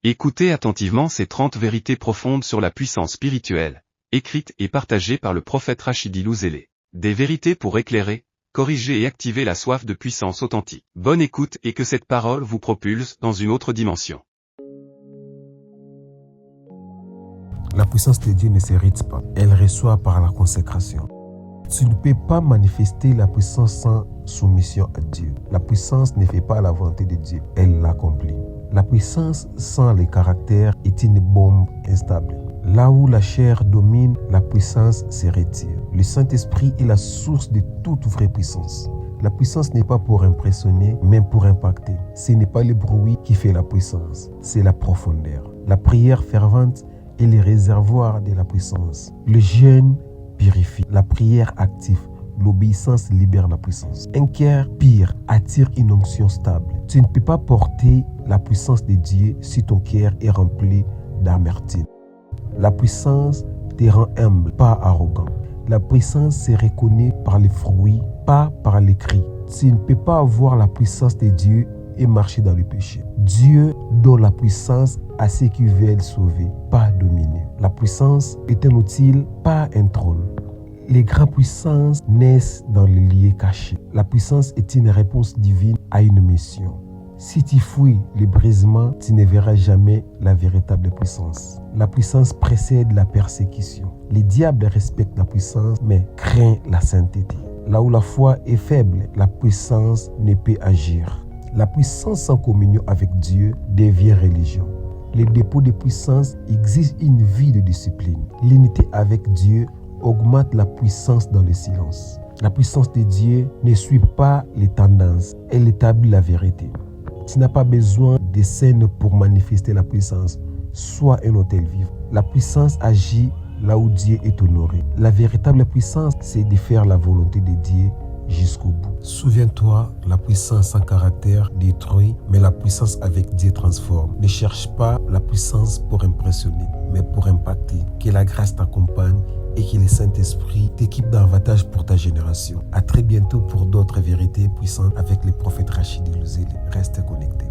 Écoutez attentivement ces 30 vérités profondes sur la puissance spirituelle, écrites et partagées par le prophète Rachidi Louzélé. Des vérités pour éclairer, corriger et activer la soif de puissance authentique. Bonne écoute et que cette parole vous propulse dans une autre dimension. La puissance de Dieu ne s'hérite pas, elle reçoit par la consécration. Tu ne peux pas manifester la puissance sans soumission à Dieu. La puissance ne fait pas la volonté de Dieu, elle l'accomplit. La puissance sans le caractère est une bombe instable. Là où la chair domine, la puissance se retire. Le Saint-Esprit est la source de toute vraie puissance. La puissance n'est pas pour impressionner, mais pour impacter. Ce n'est pas le bruit qui fait la puissance, c'est la profondeur. La prière fervente est le réservoir de la puissance. Le jeûne purifie. La prière active. L'obéissance libère la puissance. Un cœur pur attire une onction stable. Tu ne peux pas porter la puissance de Dieu si ton cœur est rempli d'amertume. La puissance te rend humble, pas arrogant. La puissance se reconnaît par les fruits, pas par les cris. Tu ne peux pas avoir la puissance de Dieu et marcher dans le péché. Dieu donne la puissance à ceux qui veulent sauver, pas dominer. La puissance est un outil, pas un trône. Les grandes puissances naissent dans les lieux cachés. La puissance est une réponse divine à une mission. Si tu fuis le brisement, tu ne verras jamais la véritable puissance. La puissance précède la persécution. Les diables respectent la puissance, mais craignent la sainteté. Là où la foi est faible, la puissance ne peut agir. La puissance sans communion avec Dieu devient religion. Le dépôt de puissance exige une vie de discipline. L'unité avec Dieu augmente la puissance dans le silence. La puissance de Dieu ne suit pas les tendances, elle établit la vérité. Tu n'as pas besoin de scènes pour manifester la puissance. Sois un hôtel vivant. La puissance agit là où Dieu est honoré. La véritable puissance, c'est de faire la volonté de Dieu jusqu'au bout. Souviens-toi, la puissance sans caractère détruit, mais la puissance avec Dieu transforme. Ne cherche pas la puissance pour impressionner, mais pour impacter. Que la grâce t'accompagne et que le Saint-Esprit t'équipe d'avantages pour ta génération. À très bientôt pour d'autres vérités puissantes avec le prophète Rachidi Louzélé. Reste connecté.